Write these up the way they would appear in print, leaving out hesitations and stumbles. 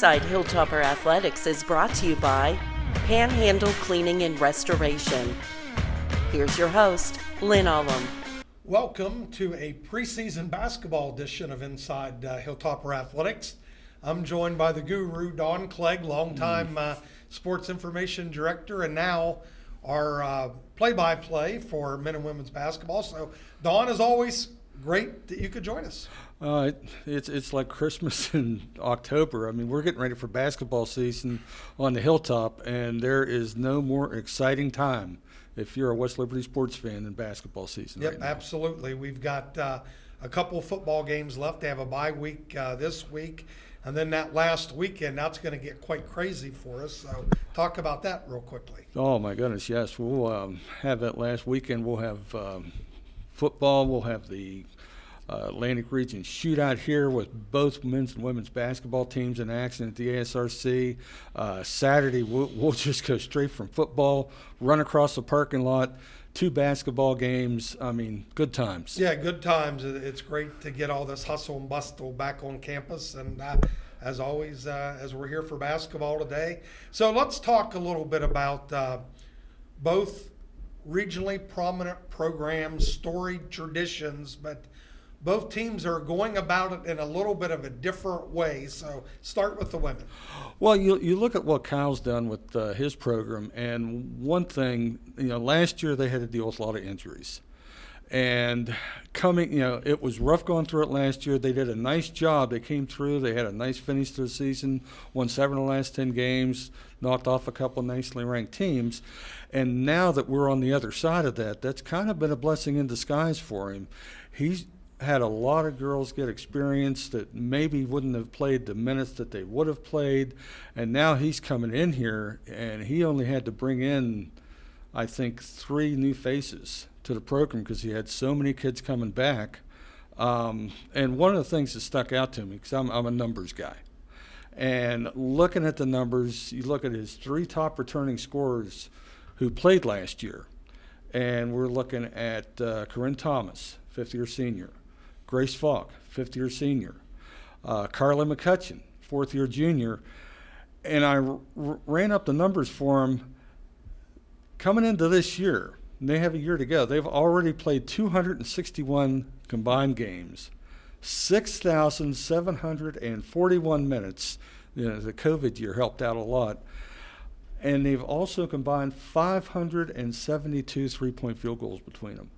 Inside Hilltopper Athletics is brought to you by Panhandle Cleaning and Restoration. Here's your host, Lynn Ullum. Welcome to a preseason basketball edition of Inside Hilltopper Athletics. I'm joined by the guru, Don Clegg, longtime sports information director, and now our play-by-play for men and women's basketball. So, Don, as always, great that you could join us. It's like Christmas in October. I mean, we're getting ready for basketball season on the Hilltop, and there is no more exciting time if you're a West Liberty sports fan than basketball season. Yep, right now. Absolutely. We've got a couple of football games left. They have a bye week this week, and then that last weekend, that's going to get quite crazy for us. So talk about that real quickly. Oh, my goodness, yes. We'll have that last weekend. We'll have football. We'll have the Atlantic Region shootout here with both men's and women's basketball teams in action at the ASRC. Saturday, we'll just go straight from football, run across the parking lot, 2 basketball games. I mean, good times. Yeah, good times. It's great to get all this hustle and bustle back on campus. And as always, as we're here for basketball today. So let's talk a little bit about both regionally prominent programs, storied traditions, but both teams are going about it in a little bit of a different way. So start with the women. Well, you look at what Kyle's done with his program, and one thing, last year they had to deal with a lot of injuries. And it was rough going through it last year. They did a nice job. They came through. They had a nice finish to the season, won 7 of the last 10 games, knocked off a couple of nicely ranked teams. And now that we're on the other side of that, that's kind of been a blessing in disguise for him. He's had a lot of girls get experience that maybe wouldn't have played the minutes that they would have played, and now he's coming in here, and he only had to bring in, I think, 3 new faces to the program because he had so many kids coming back. And one of the things that stuck out to me, because I'm a numbers guy, and looking at the numbers, you look at his 3 top returning scorers who played last year, and we're looking at Corinne Thomas, 5th-year senior, Grace Falk, 5th-year senior, Carly McCutcheon, 4th-year junior, and I ran up the numbers for them coming into this year. And they have a year to go. They've already played 261 combined games, 6,741 minutes. The COVID year helped out a lot. And they've also combined 572 three-point field goals between them.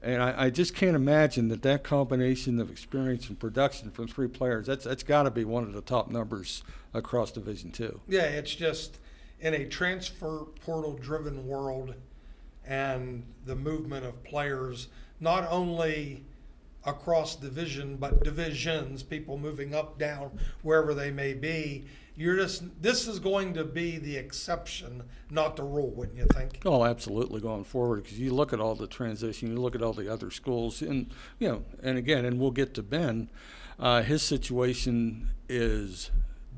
And I just can't imagine that combination of experience and production from 3 players, that's got to be one of the top numbers across Division II. Yeah, it's just in a transfer portal-driven world and the movement of players, not only across division, but divisions, people moving up, down, wherever they may be. This is going to be the exception, not the rule, wouldn't you think? Oh, absolutely, going forward, because you look at all the transition, you look at all the other schools, and and we'll get to Ben. His situation is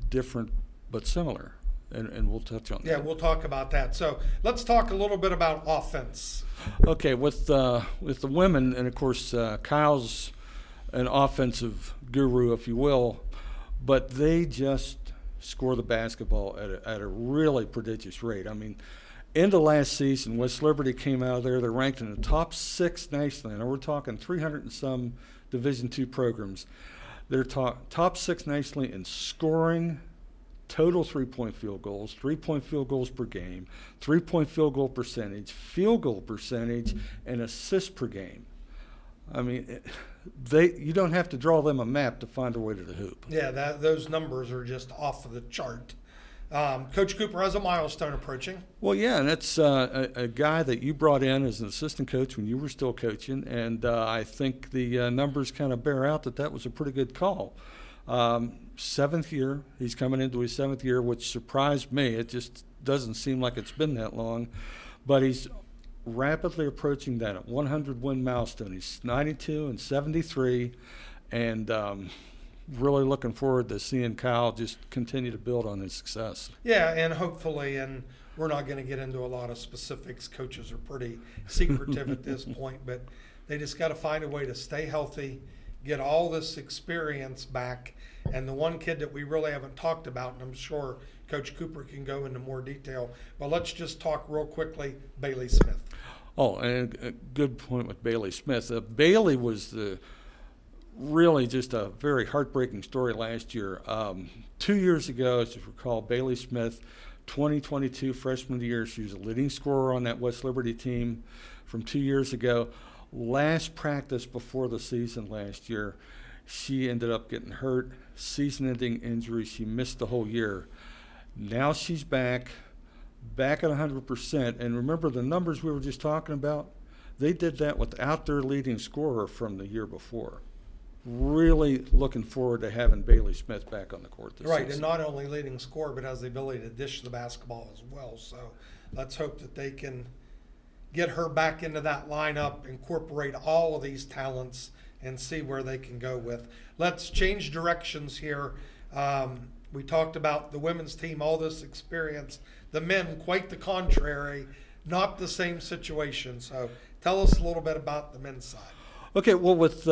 different but similar, and we'll touch on that. Yeah, we'll talk about that. So let's talk a little bit about offense. Okay, with the women, and of course Kyle's an offensive guru, if you will, but they just score the basketball at a really prodigious rate. I mean, in the last season, West Liberty came out of there. They're ranked in the top 6 nationally. Now we're talking 300 and some Division II programs. They're top 6 nationally in scoring, total 3-point field goals, 3-point field goals per game, 3-point field goal percentage, and assists per game. I mean, you don't have to draw them a map to find their way to the hoop. Yeah, those numbers are just off of the chart. Coach Cooper has a milestone approaching. Well, yeah, and that's a guy that you brought in as an assistant coach when you were still coaching, and I think the numbers kind of bear out that was a pretty good call. 7th year, he's coming into his 7th year, which surprised me. It just doesn't seem like it's been that long, but he's rapidly approaching that 100-win milestone. He's 92 and 73, and really looking forward to seeing Kyle just continue to build on his success. Yeah, and hopefully, and we're not going to get into a lot of specifics. Coaches are pretty secretive at this point, but they just got to find a way to stay healthy, get all this experience back. And the one kid that we really haven't talked about, and I'm sure Coach Cooper can go into more detail, but let's just talk real quickly, Bailey Smith. Oh, and a good point with Bailey Smith. Bailey was really just a very heartbreaking story last year. 2 years ago, as you recall, Bailey Smith, 2022 freshman of the year, she was a leading scorer on that West Liberty team from 2 years ago. Last practice before the season last year, she ended up getting hurt, season-ending injury. She missed the whole year. Now she's back at 100%. And remember the numbers we were just talking about? They did that without their leading scorer from the year before. Really looking forward to having Bailey Smith back on the court this Right, season. and not only leading scorer, but has the ability to dish the basketball as well. So let's hope that they can get her back into that lineup, incorporate all of these talents, and see where they can go with. Let's change directions here. We talked about the women's team, all this experience. The men, quite the contrary, not the same situation. So tell us a little bit about the men's side. Okay, well, with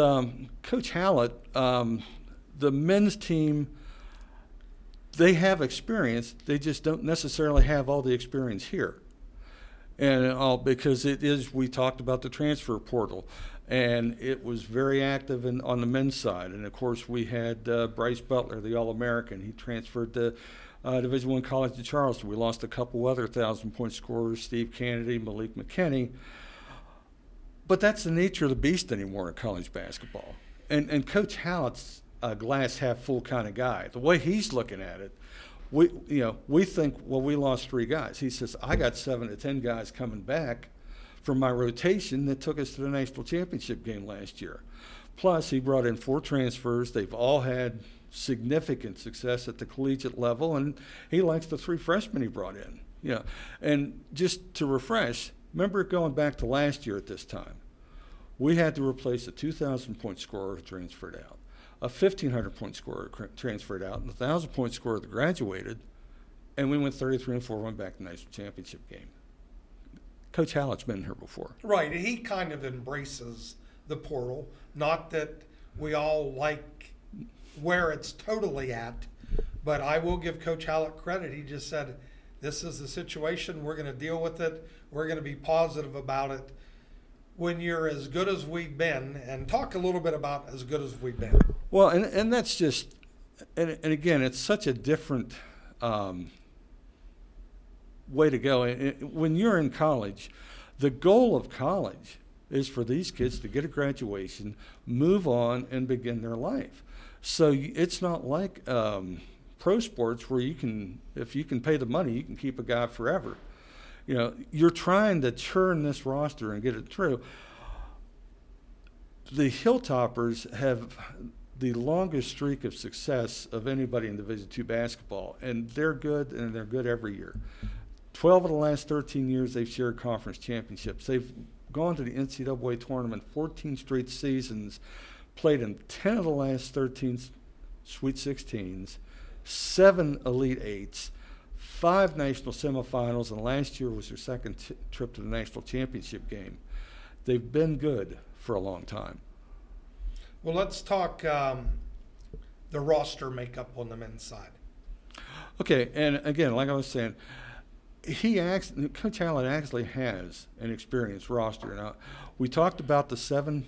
Coach Hallett, the men's team, they have experience. They just don't necessarily have all the experience here. And because we talked about the transfer portal, and it was very active on the men's side. And, of course, we had Bryce Butler, the All-American. He transferred to Division I College of Charleston. We lost a couple other 1,000-point scorers, Steve Kennedy, Malik McKinney. But that's the nature of the beast anymore in college basketball. And Coach Hallett's a glass-half-full kind of guy. The way he's looking at it, we think, well, we lost 3 guys. He says, I got 7 to 10 guys coming back from my rotation that took us to the national championship game last year. Plus, he brought in 4 transfers. They've all had significant success at the collegiate level, and he likes the 3 freshmen he brought in. And just to refresh, remember going back to last year at this time, we had to replace a 2,000-point scorer who transferred out, a 1,500-point scorer transferred out, and a 1,000-point scorer that graduated, and we went 33-4, went back to the national championship game. Coach Hallett's been here before. Right. He kind of embraces the portal. Not that we all like where it's totally at, but I will give Coach Hallett credit. He just said, this is the situation. We're going to deal with it. We're going to be positive about it. When you're as good as we've been, and talk a little bit about as good as we've been. Well, and that's just, and again, it's such a different way to go. When you're in college, the goal of college is for these kids to get a graduation, move on, and begin their life. So it's not like pro sports where if you can pay the money, you can keep a guy forever. You're trying to churn this roster and get it through. The Hilltoppers have the longest streak of success of anybody in Division II basketball, and they're good, and they're good every year. 12 of the last 13 years, they've shared conference championships. They've gone to the NCAA tournament 14 straight seasons, played in 10 of the last 13 Sweet 16s, 7 Elite Eights, 5 national semifinals, and last year was their second trip to the national championship game. They've been good for a long time. Well, let's talk the roster makeup on the men's side. Okay, and again, like I was saying, Coach Hallett actually has an experienced roster. Now, we talked about the 7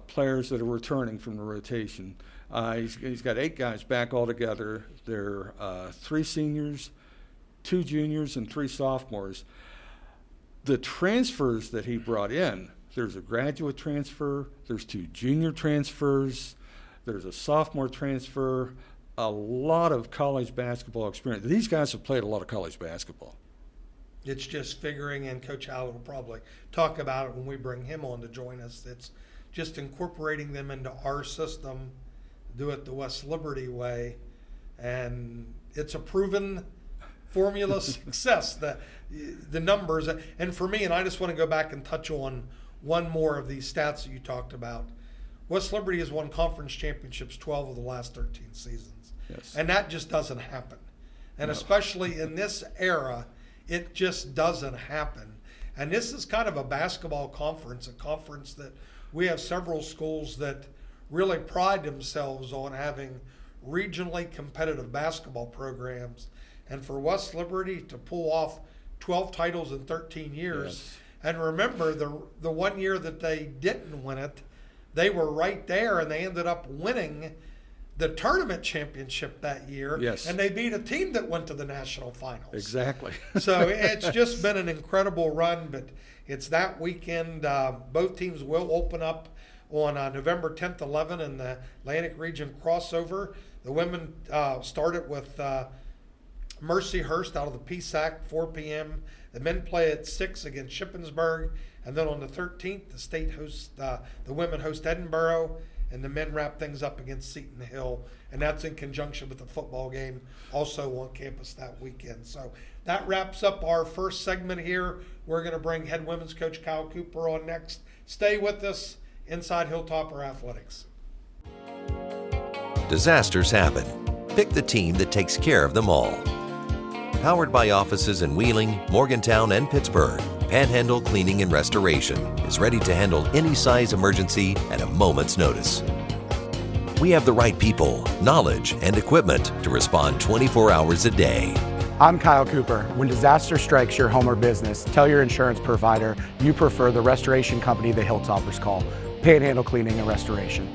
players that are returning from the rotation. He's got 8 guys back altogether. They're 3 seniors, 2 juniors, and 3 sophomores. The transfers that he brought in, there's a graduate transfer, there's 2 junior transfers, there's a sophomore transfer, a lot of college basketball experience. These guys have played a lot of college basketball. It's just figuring, and Coach Hallett will probably talk about it when we bring him on to join us. It's just incorporating them into our system, do it the West Liberty way, and it's a proven formula success. The numbers, and for me, and I just want to go back and touch on one more of these stats that you talked about. West Liberty has won conference championships 12 of the last 13 seasons. Yes. And that just doesn't happen. And No. especially in this era, it just doesn't happen. And this is kind of a basketball conference, a conference that we have several schools that really pride themselves on having regionally competitive basketball programs. And for West Liberty to pull off 12 titles in 13 years, Yes. and remember the one year that they didn't win it, they were right there and they ended up winning the tournament championship that year. Yes. And they beat a team that went to the national finals. Exactly. So it's just been an incredible run, but it's that weekend. Both teams will open up on November 10th, 11 in the Atlantic Region crossover. The women started with Mercyhurst out of the PSAC, 4 p.m. The men play at 6 against Shippensburg. And then on the 13th, the state hosts, the women host Edinburgh, and the men wrap things up against Seton Hill. And that's in conjunction with the football game also on campus that weekend. So that wraps up our first segment here. We're going to bring head women's coach Kyle Cooper on next. Stay with us inside Hilltopper Athletics. Disasters happen. Pick the team that takes care of them all. Powered by offices in Wheeling, Morgantown, and Pittsburgh, Panhandle Cleaning and Restoration is ready to handle any size emergency at a moment's notice. We have the right people, knowledge, and equipment to respond 24 hours a day. I'm Kyle Cooper. When disaster strikes your home or business, tell your insurance provider you prefer the restoration company the Hilltoppers call, Panhandle Cleaning and Restoration.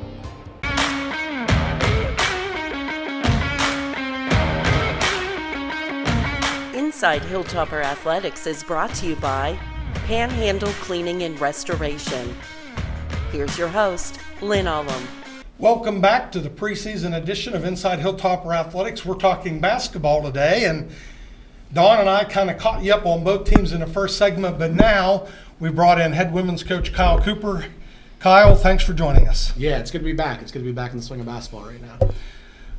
Inside Hilltopper Athletics is brought to you by Panhandle Cleaning and Restoration. Here's your host, Lynn Ullum. Welcome back to the preseason edition of Inside Hilltopper Athletics. We're talking basketball today, and Dawn and I kind of caught you up on both teams in the first segment, but now we brought in head women's coach Kyle Cooper. Kyle, thanks for joining us. Yeah, it's good to be back. It's good to be back in the swing of basketball right now.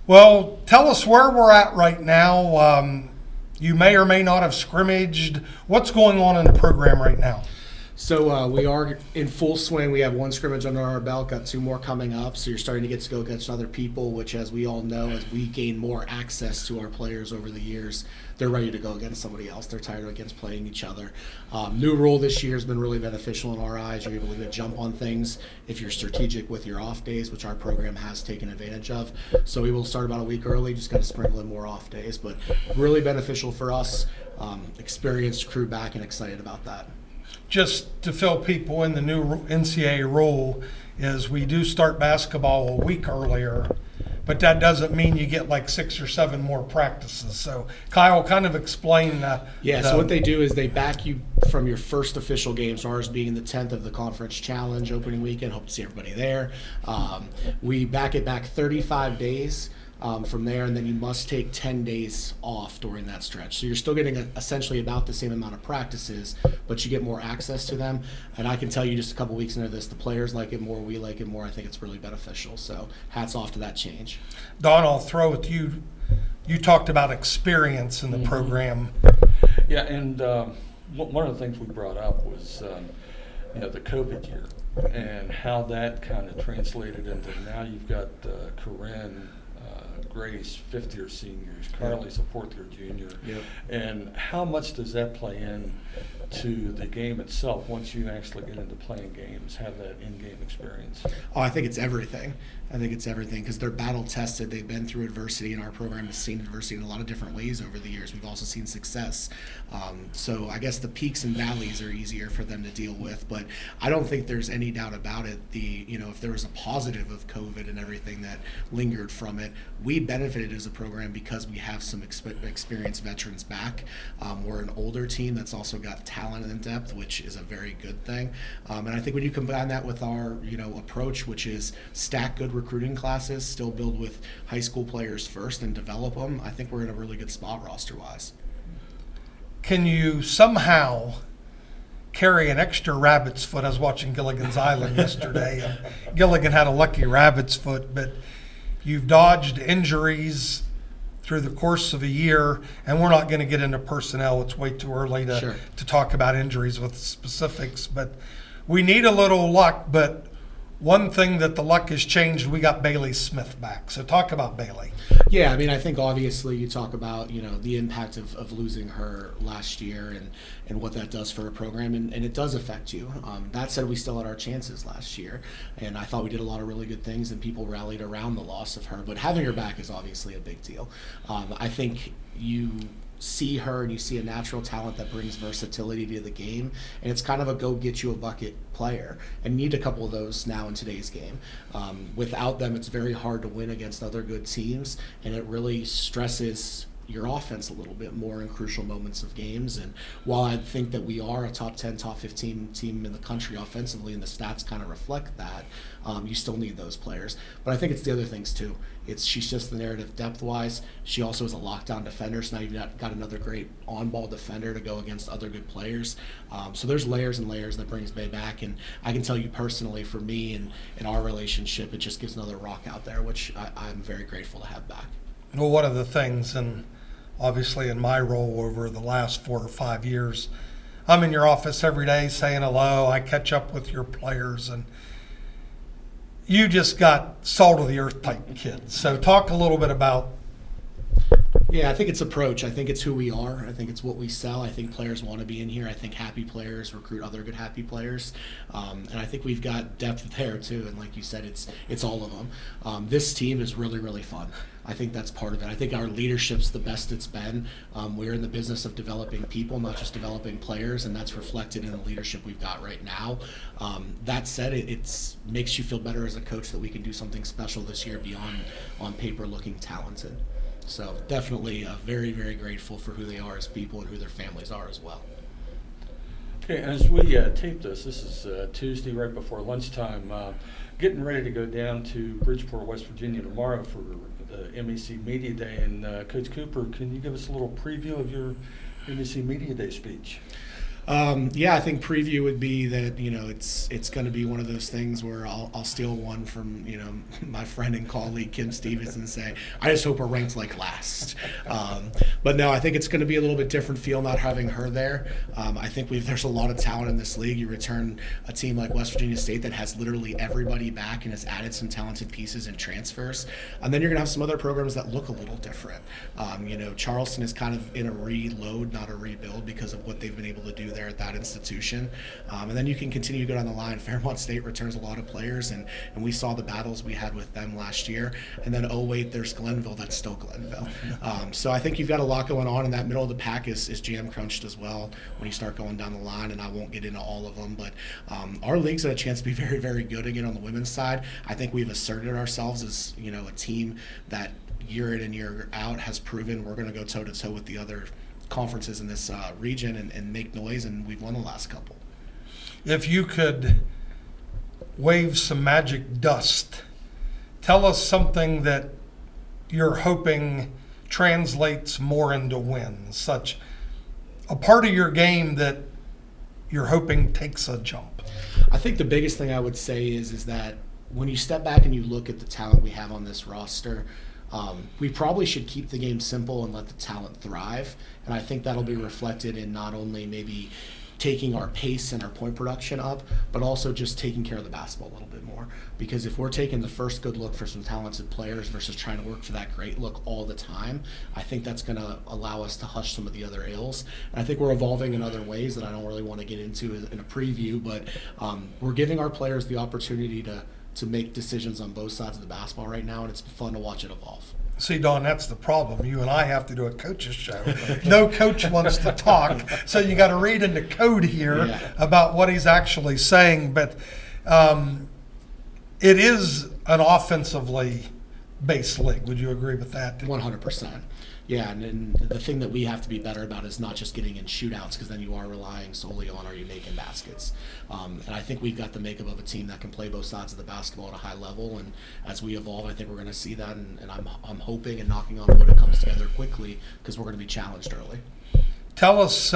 Well, tell us where we're at right now. You may or may not have scrimmaged. What's going on in the program right now? So we are in full swing. We have one scrimmage under our belt, got 2 more coming up. So you're starting to get to go against other people, which, as we all know, as we gain more access to our players over the years, they're ready to go against somebody else. They're tired against playing each other. New rule this year has been really beneficial in our eyes. You're able to jump on things if you're strategic with your off days, which our program has taken advantage of. So we will start about a week early, just got to sprinkle in more off days. But really beneficial for us, experienced crew back and excited about that. Just to fill people in, the new NCAA rule is we do start basketball a week earlier, but that doesn't mean you get like 6 or 7 more practices. So Kyle, kind of explain so what they do is they back you from your first official games, ours being the 10th of the Conference Challenge opening weekend. Hope to see everybody there. We back it back 35 days. From there, and then you must take 10 days off during that stretch. So you're still getting essentially about the same amount of practices, but you get more access to them. And I can tell you just a couple weeks into this, the players like it more, we like it more. I think it's really beneficial. So hats off to that change. Don, I'll throw with you. You talked about experience in the program. Yeah, and one of the things we brought up was the COVID year and how that kind of translated into now you've got Corinne, Grace, 5th-year seniors, Carly's a 4th-year junior. Yep. And how much does that play in to the game itself once you actually get into playing games, have that in-game experience? Oh, I think it's everything. I think it's everything because they're battle tested. They've been through adversity, and our program has seen adversity in a lot of different ways over the years. We've also seen success. So I guess the peaks and valleys are easier for them to deal with. But I don't think there's any doubt about it. If there was a positive of COVID and everything that lingered from it, we benefited as a program because we have some experienced veterans back. We're an older team that's also got talent and depth, which is a very good thing. And I think when you combine that with our approach, which is stack good recruiting classes, still build with high school players first and develop them, I think we're in a really good spot roster-wise. Can you somehow carry an extra rabbit's foot? I was watching Gilligan's Island yesterday, and Gilligan had a lucky rabbit's foot, but you've dodged injuries through the course of a year, and we're not going to get into personnel. It's way too early to talk about injuries with specifics, but we need a little luck. But one thing that the luck has changed, we got Bailey Smith back. So talk about Bailey. Yeah, I mean, I think obviously you talk about, the impact of losing her last year and what that does for a program, and it does affect you. That said, we still had our chances last year, and I thought we did a lot of really good things, and people rallied around the loss of her. But having her back is obviously a big deal. I think you see her and you see a natural talent that brings versatility to the game, and it's kind of a go get you a bucket player, and need a couple of those now in today's game. Without them, it's very hard to win against other good teams, and it really stresses your offense a little bit more in crucial moments of games. And while I think that we are a top 10, top 15 team in the country offensively, and the stats kind of reflect that, you still need those players. But I think it's the other things too. She's just the narrative depth-wise. She also is a lockdown defender, so now you've got another great on-ball defender to go against other good players. So there's layers and layers that brings Bay back, and I can tell you personally, for me and our relationship, it just gives another rock out there, which I'm very grateful to have back. Well, one of the things, and obviously in my role over the last 4 or 5 years, I'm in your office every day saying hello. I catch up with your players, and you just got salt of the earth type kids. So talk a little bit about. Yeah, I think it's approach. I think it's who we are. I think it's what we sell. I think players want to be in here. I think happy players recruit other good happy players, and I think we've got depth there too. And like you said, it's all of them. This team is really, really fun. I think that's part of it. I think our leadership's the best it's been. We're in the business of developing people, not just developing players, and that's reflected in the leadership we've got right now. That said, it makes you feel better as a coach that we can do something special this year beyond on paper looking talented. So definitely very, very grateful for who they are as people and who their families are as well. Okay, as we tape this is Tuesday right before lunchtime, getting ready to go down to Bridgeport, West Virginia tomorrow for the MEC Media Day. And Coach Cooper, can you give us a little preview of your MEC Media Day speech? Yeah, I think preview would be that, it's going to be one of those things where I'll steal one from, my friend and colleague Kim Stevens and say, I just hope we're ranked like last. But no, I think it's going to be a little bit different feel not having her there. I think there's a lot of talent in this league. You return a team like West Virginia State that has literally everybody back and has added some talented pieces and transfers. And then you're going to have some other programs that look a little different. Charleston is kind of in a reload, not a rebuild, because of what they've been able to do there at that institution. And then you can continue to go down the line. Fairmont State returns a lot of players, and we saw the battles we had with them last year. And then, oh wait, there's Glenville that's still Glenville. So I think you've got a lot going on, and that middle of the pack is jam crunched as well when you start going down the line, and I won't get into all of them, but our league's had a chance to be very, very good again on the women's side. I think we've asserted ourselves as, a team that year in and year out has proven we're going to go toe-to-toe with the other conferences in this region and make noise, and we've won the last couple. If you could wave some magic dust, tell us something that you're hoping translates more into wins, such a part of your game that you're hoping takes a jump. I think the biggest thing I would say is that when you step back and you look at the talent we have on this roster, we probably should keep the game simple and let the talent thrive. And I think that'll be reflected in not only maybe taking our pace and our point production up, but also just taking care of the basketball a little bit more. Because if we're taking the first good look for some talented players versus trying to work for that great look all the time, I think that's going to allow us to hush some of the other ills. And I think we're evolving in other ways that I don't really want to get into in a preview, but we're giving our players the opportunity to make decisions on both sides of the basketball right now, and it's fun to watch it evolve. See, Don, that's the problem. You and I have to do a coach's show. No coach wants to talk, so you got to read into code here about what he's actually saying. But it is an offensively based league. Would you agree with that? 100%. Yeah, and the thing that we have to be better about is not just getting in shootouts, because then you are relying solely on are you making baskets. And I think we've got the makeup of a team that can play both sides of the basketball at a high level. And as we evolve, I think we're going to see that. And I'm hoping and knocking on wood it comes together quickly, because we're going to be challenged early. Tell us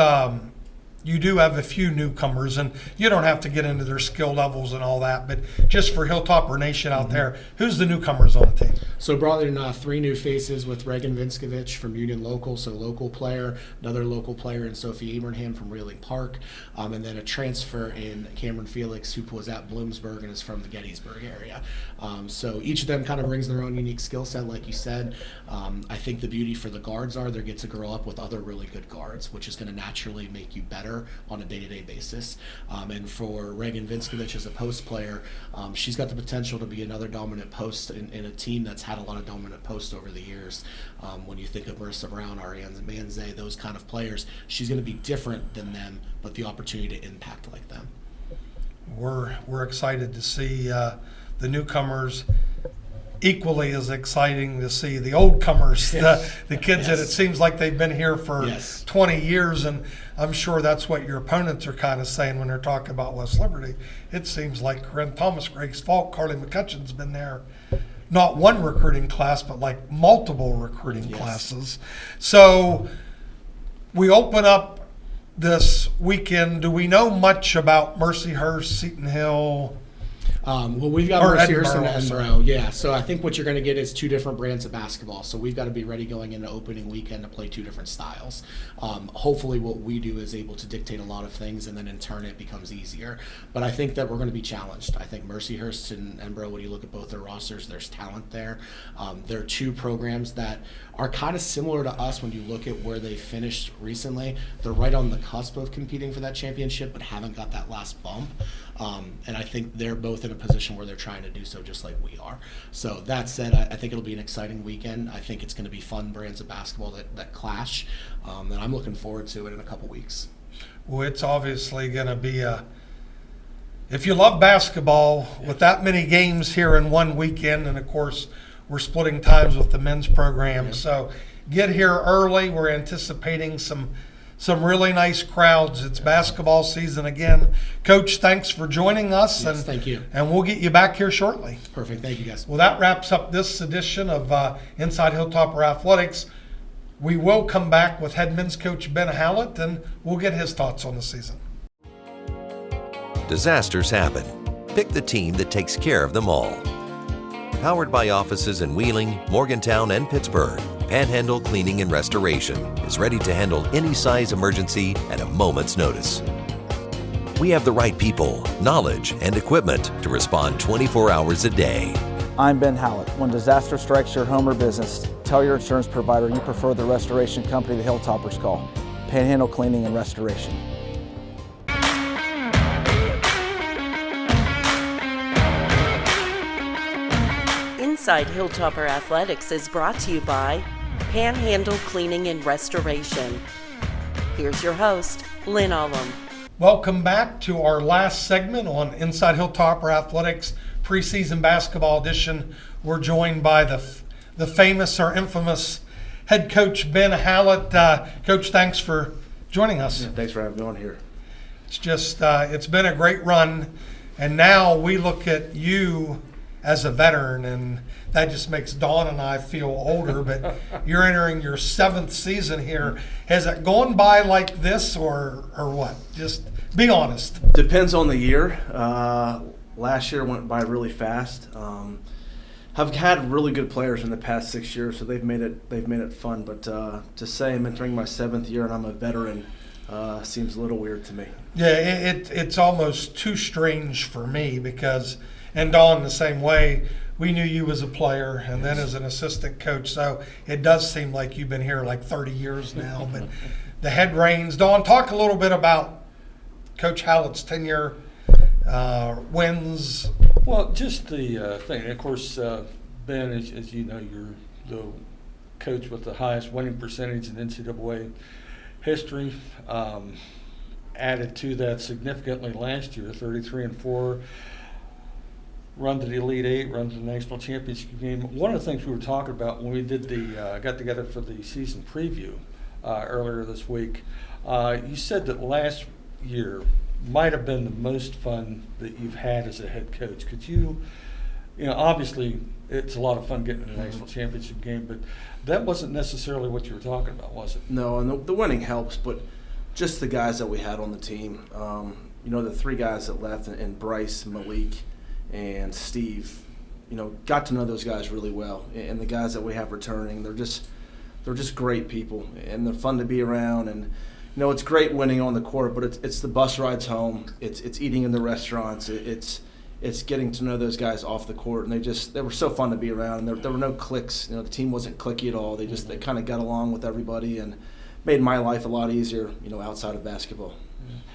you do have a few newcomers, and you don't have to get into their skill levels and all that, but just for Hilltopper Nation out there, who's the newcomers on the team? So brought in 3 new faces with Reagan Vinskovich from Union Local, so local player, another local player in Sophie Abraham from Reeling Park, and then a transfer in Cameron Felix, who was at Bloomsburg and is from the Gettysburg area. So each of them kind of brings their own unique skill set, like you said. I think the beauty for the guards are they get to grow up with other really good guards, which is going to naturally make you better on a day-to-day basis. And for Reagan Vinskovich as a post player, she's got the potential to be another dominant post in a team that's had a lot of dominant posts over the years. When you think of Marissa Brown, Ariane Manze, those kind of players, she's going to be different than them, but the opportunity to impact like them. We're excited to see the newcomers. Equally as exciting to see the old comers, the kids that it seems like they've been here for 20 years, and I'm sure that's what your opponents are kind of saying when they're talking about West Liberty. It seems like Corinne Thomas, Greg's Falk, Carly McCutcheon's been there, not one recruiting class, but like multiple recruiting classes. So we open up this weekend. Do we know much about Mercyhurst, Seton Hill? Well, we've got Mercyhurst and Edinburgh. Yeah, so I think what you're going to get is 2 different brands of basketball. So we've got to be ready going into opening weekend to play 2 different styles. Hopefully what we do is able to dictate a lot of things, and then in turn it becomes easier. But I think that we're going to be challenged. I think Mercyhurst and Edinburgh, when you look at both their rosters, there's talent there. They're 2 programs that are kind of similar to us when you look at where they finished recently. They're right on the cusp of competing for that championship, but haven't got that last bump. And I think they're both in a position where they're trying to do so just like we are. So that said, I think it'll be an exciting weekend. I think it's going to be fun brands of basketball that clash, and I'm looking forward to it in a couple weeks. Well, it's obviously going to be if you love basketball, with that many games here in one weekend, and of course we're splitting times with the men's program, so get here early. We're anticipating some really nice crowds. It's basketball season again. Coach, thanks for joining us. Yes, thank you. And we'll get you back here shortly. Perfect. Thank you, guys. Well, that wraps up this edition of Inside Hilltopper Athletics. We will come back with head men's coach Ben Hallett, and we'll get his thoughts on the season. Disasters happen. Pick the team that takes care of them all. Powered by offices in Wheeling, Morgantown, and Pittsburgh, Panhandle Cleaning and Restoration is ready to handle any size emergency at a moment's notice. We have the right people, knowledge, and equipment to respond 24 hours a day. I'm Ben Hallett. When disaster strikes your home or business, tell your insurance provider you prefer the restoration company the Hilltoppers call, Panhandle Cleaning and Restoration. Inside Hilltopper Athletics is brought to you by Panhandle Cleaning and Restoration. Here's your host, Lynn Ullum. Welcome back to our last segment on Inside Hilltopper Athletics preseason basketball edition. We're joined by the famous or infamous head coach Ben Hallett. Coach, thanks for joining us. Yeah, thanks for having me on here. It's just it's been a great run, and now we look at you as a veteran, and that just makes Dawn and I feel older, but you're entering your 7th season here. Has it gone by like this or what? Just be honest. Depends on the year. Last year went by really fast. I've had really good players in the past 6 years, so they've made it fun. But to say I'm entering my 7th year and I'm a veteran seems a little weird to me. Yeah, it's almost too strange for me because, and Dawn the same way, we knew you as a player and then as an assistant coach, so it does seem like you've been here like 30 years now. But the head reins. Dawn, talk a little bit about Coach Hallett's tenure, wins. Well, just the thing. Of course, Ben, as you know, you're the coach with the highest winning percentage in NCAA history. Added to that significantly last year, 33-4. Run to the Elite Eight, run to the national championship game. One of the things we were talking about when we did the got together for the season preview earlier this week, you said that last year might have been the most fun that you've had as a head coach. Could you obviously it's a lot of fun getting to the national championship game, but that wasn't necessarily what you were talking about, was it? No, and the winning helps, but just the guys that we had on the team. The 3 guys that left, and Bryce, Malik, and Steve, got to know those guys really well. And the guys that we have returning, they're just great people, and they're fun to be around. And it's great winning on the court, but it's the bus rides home. It's eating in the restaurants. It's getting to know those guys off the court, and they were so fun to be around. And there were no cliques. The team wasn't cliquey at all. They kind of got along with everybody and made my life a lot easier, outside of basketball.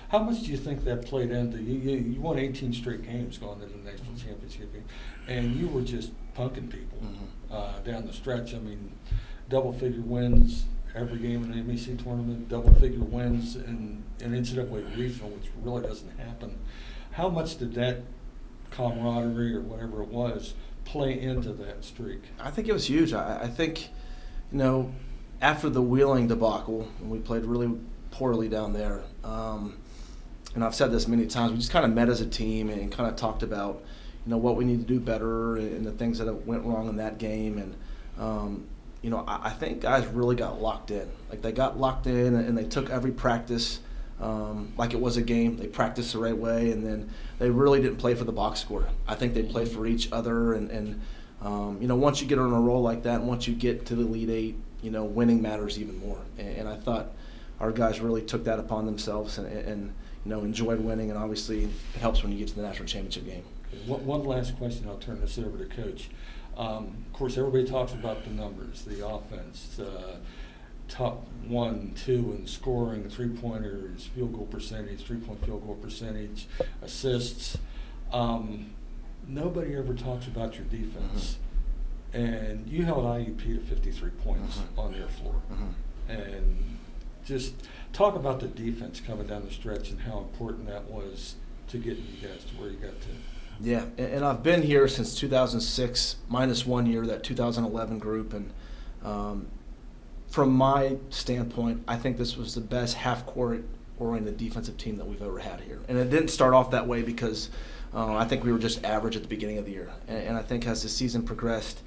How much do you think that played into you won 18 straight games going to the national championship game, and you were just punking people down the stretch. I mean, double-figure wins every game in the MEC tournament, double-figure wins in NCAA regional, which really doesn't happen. How much did that camaraderie or whatever it was play into that streak? I think it was huge. I think, after the Wheeling debacle, when we played really poorly down there, and I've said this many times, we just kind of met as a team and kind of talked about, what we need to do better and the things that went wrong in that game. And, I think guys really got locked in. Like, they got locked in and they took every practice like it was a game. They practiced the right way, and then they really didn't play for the box score. I think they played for each other. And once you get on a roll like that, and once you get to the Elite Eight, winning matters even more. And I thought our guys really took that upon themselves and enjoyed winning, and obviously it helps when you get to the national championship game. One last question, I'll turn this over to Coach. Of course, everybody talks about the numbers, the offense, top 1, 2 in scoring, 3-pointers, field goal percentage, 3-point field goal percentage, assists. Nobody ever talks about your defense. And you held IUP to 53 points on their floor. And just talk about the defense coming down the stretch and how important that was to getting you guys to where you got to. Yeah, and I've been here since 2006, minus 1 year, that 2011 group. And from my standpoint, I think this was the best half-court oriented defensive team that we've ever had here. And it didn't start off that way because I think we were just average at the beginning of the year. And I think as the season progressed,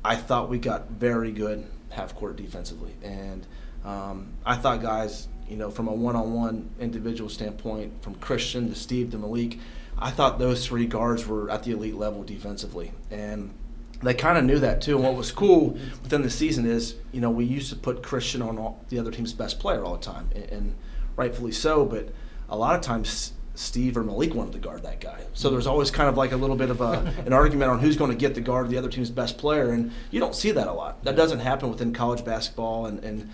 I thought we got very good half-court defensively. And I thought guys, from a one-on-one individual standpoint, from Christian to Steve to Malik, I thought those 3 guards were at the elite level defensively. And they kind of knew that too. And what was cool within the season is, we used to put Christian on the other team's best player all the time, and rightfully so. But a lot of times Steve or Malik wanted to guard that guy. So there's always kind of like a little bit of an argument on who's going to get the guard of the other team's best player. And you don't see that a lot. That doesn't happen within college basketball. And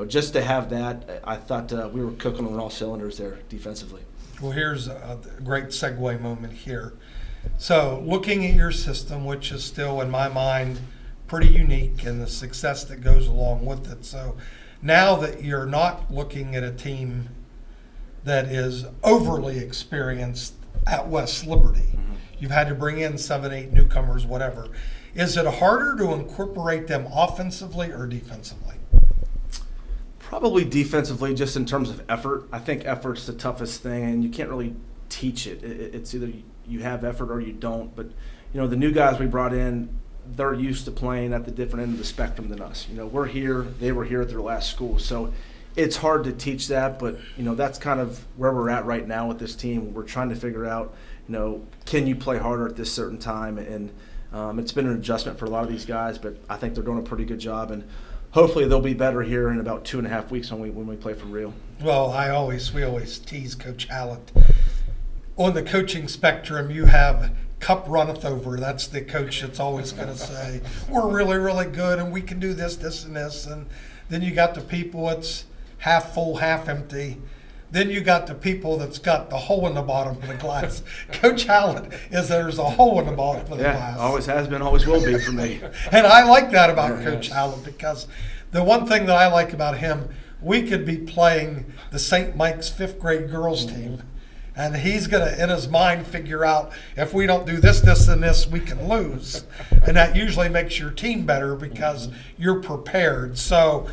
just to have that, I thought we were cooking on all cylinders there defensively. Well, here's a great segue moment here. So looking at your system, which is still, in my mind, pretty unique, and the success that goes along with it. So now that you're not looking at a team that is overly experienced at West Liberty, you've had to bring in 7, 8 newcomers, whatever. Is it harder to incorporate them offensively or defensively? Probably defensively, just in terms of effort. I think effort's the toughest thing, and you can't really teach it. It's either you have effort or you don't. But, the new guys we brought in, they're used to playing at the different end of the spectrum than us. We're here, they were here at their last school. So it's hard to teach that, but, that's kind of where we're at right now with this team. We're trying to figure out, can you play harder at this certain time? And it's been an adjustment for a lot of these guys, but I think they're doing a pretty good job. And hopefully they'll be better here in about 2.5 weeks when we play for real. Well, we always tease Coach Hallett. On the coaching spectrum, you have cup runneth over. That's the coach that's always going to say, we're really, really good and we can do this, this, and this. And then you got the people that's half full, half empty. Then you got the people that's got the hole in the bottom of the glass. Coach Hallett there's a hole in the bottom of the glass. Always has been, always will be for me. And I like that about Coach Hallett, because the one thing that I like about him, we could be playing the St. Mike's 5th grade girls team, and he's going to, in his mind, figure out if we don't do this, this, and this, we can lose. And that usually makes your team better because you're prepared. So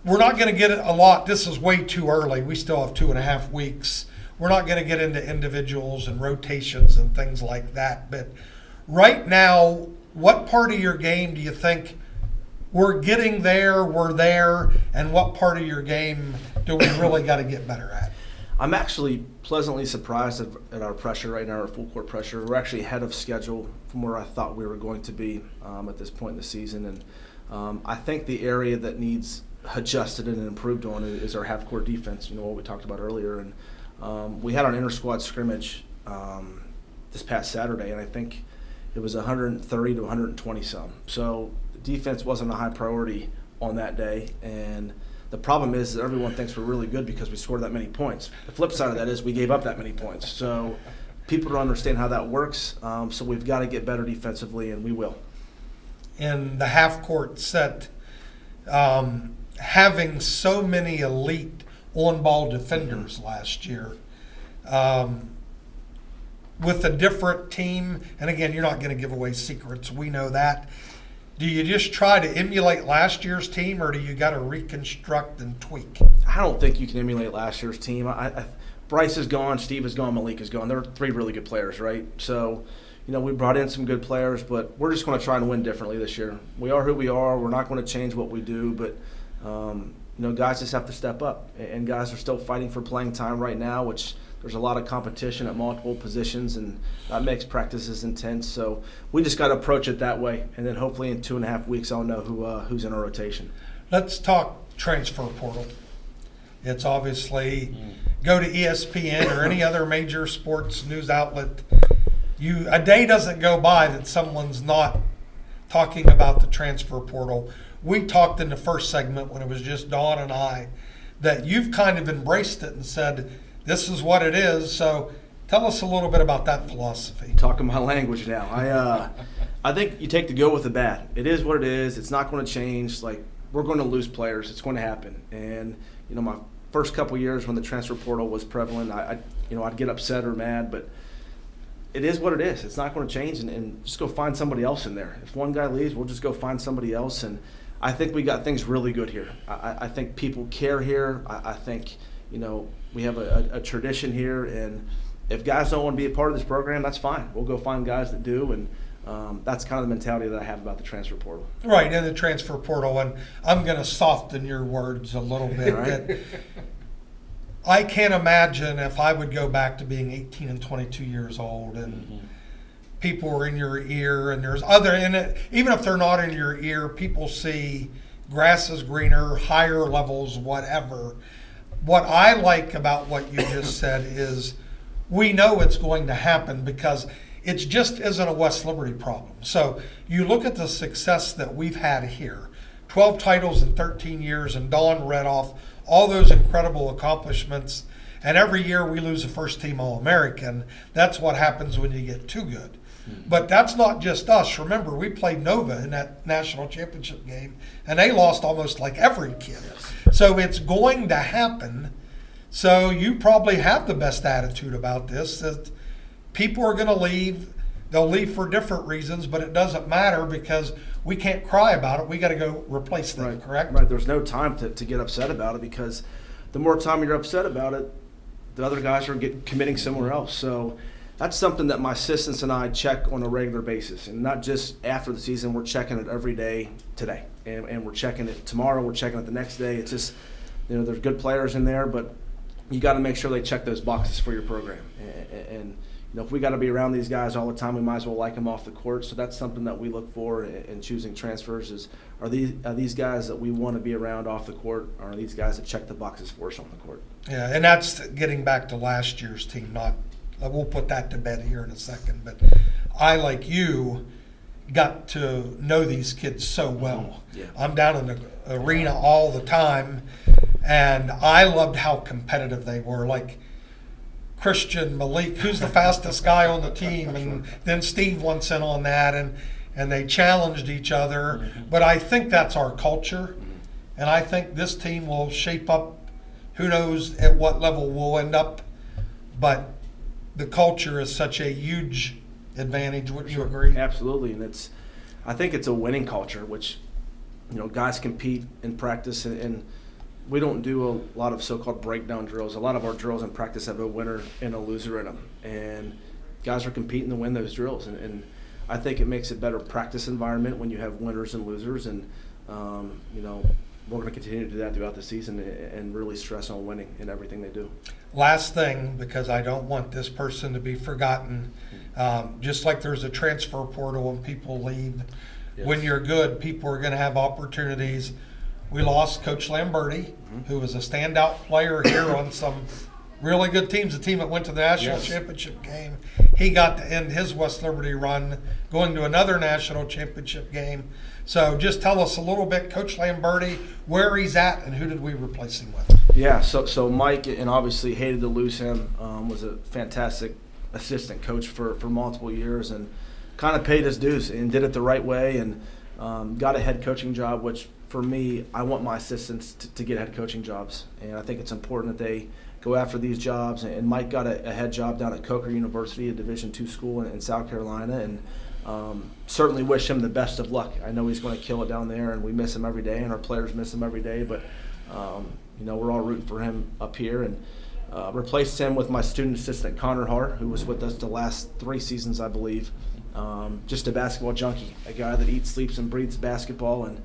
we're not going to get a lot. This is way too early. We still have 2.5 weeks. We're not going to get into individuals and rotations and things like that. But right now, what part of your game do you think we're getting there, we're there, and what part of your game do we really got to get better at? I'm actually pleasantly surprised at our pressure right now, our full court pressure. We're actually ahead of schedule from where I thought we were going to be at this point in the season. And I think the area that needs adjusted and improved on is our half-court defense, what we talked about earlier. And we had an inter-squad scrimmage this past Saturday, and I think it was 130 to 120 some. So defense wasn't a high priority on that day. And the problem is that everyone thinks we're really good because we scored that many points. The flip side of that is we gave up that many points. So people don't understand how that works. So we've got to get better defensively, and we will. In the half-court set, having so many elite on-ball defenders last year, with a different team, and again, you're not going to give away secrets. We know that. Do you just try to emulate last year's team, or do you got to reconstruct and tweak? I don't think you can emulate last year's team. Bryce is gone, Steve is gone, Malik is gone. They're three really good players, right? So, we brought in some good players, but we're just going to try and win differently this year. We are who we are. We're not going to change what we do, but guys just have to step up, and guys are still fighting for playing time right now, which there's a lot of competition at multiple positions, and that makes practices intense. So we just got to approach it that way, and then hopefully in 2.5 weeks I'll know who's in our rotation. Let's talk transfer portal. It's obviously go to ESPN or any other major sports news outlet. A day doesn't go by that someone's not talking about the transfer portal. We talked in the first segment when it was just Dawn and I that you've kind of embraced it and said, this is what it is. So tell us a little bit about that philosophy. Talking my language now. I think you take the good with the bad. It is what it is. It's not going to change. Like, we're going to lose players. It's going to happen. And, my first couple years when the transfer portal was prevalent, I'd get upset or mad, but it is what it is. It's not going to change, and just go find somebody else in there. If one guy leaves, we'll just go find somebody else. And I think we got things really good here. I think people care here. I think, we have a tradition here, and if guys don't want to be a part of this program, that's fine. We'll go find guys that do, and that's kind of the mentality that I have about the transfer portal. Right, in the transfer portal, and I'm going to soften your words a little bit. Right. I can't imagine if I would go back to being 18 and 22 years old, and people were in your ear, and there's other in it. Even if they're not in your ear, people see grass is greener, higher levels, whatever. What I like about what you just said is we know it's going to happen because it just isn't a West Liberty problem. So you look at the success that we've had here, 12 titles in 13 years, and Dawn read off all those incredible accomplishments, and every year we lose a first-team All-American. That's what happens when you get too good. But that's not just us. Remember, we played Nova in that national championship game, and they lost almost like every kid. So it's going to happen. So you probably have the best attitude about this, that people are going to leave. They'll leave for different reasons, but it doesn't matter because we can't cry about it. We got to go replace them, Right. Correct? Right. There's no time to get upset about it, because the more time you're upset about it, the other guys are committing somewhere else. So that's something that my assistants and I check on a regular basis, and not just after the season. We're checking it every day today, and we're checking it tomorrow. We're checking it the next day. It's just, there's good players in there, but you got to make sure they check those boxes for your program. And if we got to be around these guys all the time, we might as well like them off the court. So that's something that we look for in choosing transfers: is are these guys that we want to be around off the court, or are these guys that check the boxes for us on the court? Yeah, and that's getting back to last year's team. We'll put that to bed here in a second. But I, like you, got to know these kids so well. Yeah. I'm down in the arena all the time, and I loved how competitive they were. Like Christian, Malik, who's the fastest guy on the team, and then Steve wants in on that, and they challenged each other. But I think that's our culture, and I think this team will shape up. Who knows at what level we'll end up, but the culture is such a huge advantage. Wouldn't you agree? Absolutely, and I think it's a winning culture, which, guys compete in practice, and we don't do a lot of so-called breakdown drills. A lot of our drills in practice have a winner and a loser in them, and guys are competing to win those drills, and I think it makes a better practice environment when you have winners and losers, and we're going to continue to do that throughout the season and really stress on winning in everything they do. Last thing, because I don't want this person to be forgotten, just like there's a transfer portal when people leave, when you're good, people are going to have opportunities. We lost Coach Lamberti, who was a standout player here on some really good teams, the team that went to the national championship game. He got to end his West Liberty run going to another national championship game. So just tell us a little bit, Coach Lamberti, where he's at and who did we replace him with? Yeah, so Mike, and obviously hated to lose him, was a fantastic assistant coach for multiple years and kind of paid his dues and did it the right way and got a head coaching job, which for me, I want my assistants to get head coaching jobs. And I think it's important that they go after these jobs. And Mike got a head job down at Coker University, a Division II school in South Carolina, and certainly wish him the best of luck. I know he's going to kill it down there, and we miss him every day, and our players miss him every day. But we're all rooting for him up here, and replaced him with my student assistant Connor Hart, who was with us the last 3 seasons, I believe. Just a basketball junkie, a guy that eats, sleeps, and breathes basketball. And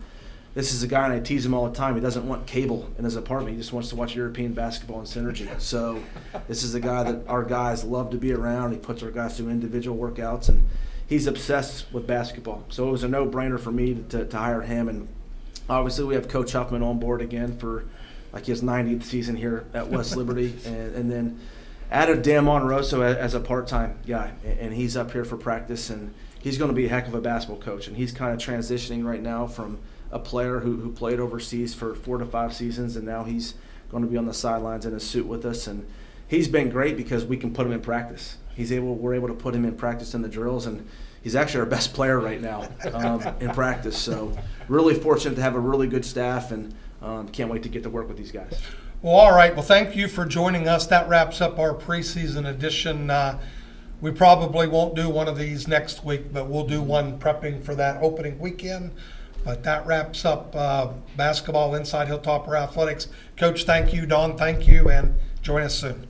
this is a guy, and I tease him all the time, he doesn't want cable in his apartment. He just wants to watch European basketball and Synergy. So this is a guy that our guys love to be around. He puts our guys through individual workouts, and he's obsessed with basketball. So it was a no-brainer for me to hire him. And obviously we have Coach Huffman on board again for like his 90th season here at West Liberty. And then added Dan Monroso as a part-time guy. And he's up here for practice, and he's going to be a heck of a basketball coach. And he's kind of transitioning right now from a player who played overseas for 4 to 5 seasons, and now he's going to be on the sidelines in a suit with us. And he's been great because we can put him in practice. We're able to put him in practice in the drills, and he's actually our best player right now in practice. So really fortunate to have a really good staff, and can't wait to get to work with these guys. Well, all right. Well, thank you for joining us. That wraps up our preseason edition. We probably won't do one of these next week, but we'll do one prepping for that opening weekend. But that wraps up basketball inside Hilltopper Athletics. Coach, thank you. Don, thank you. And join us soon.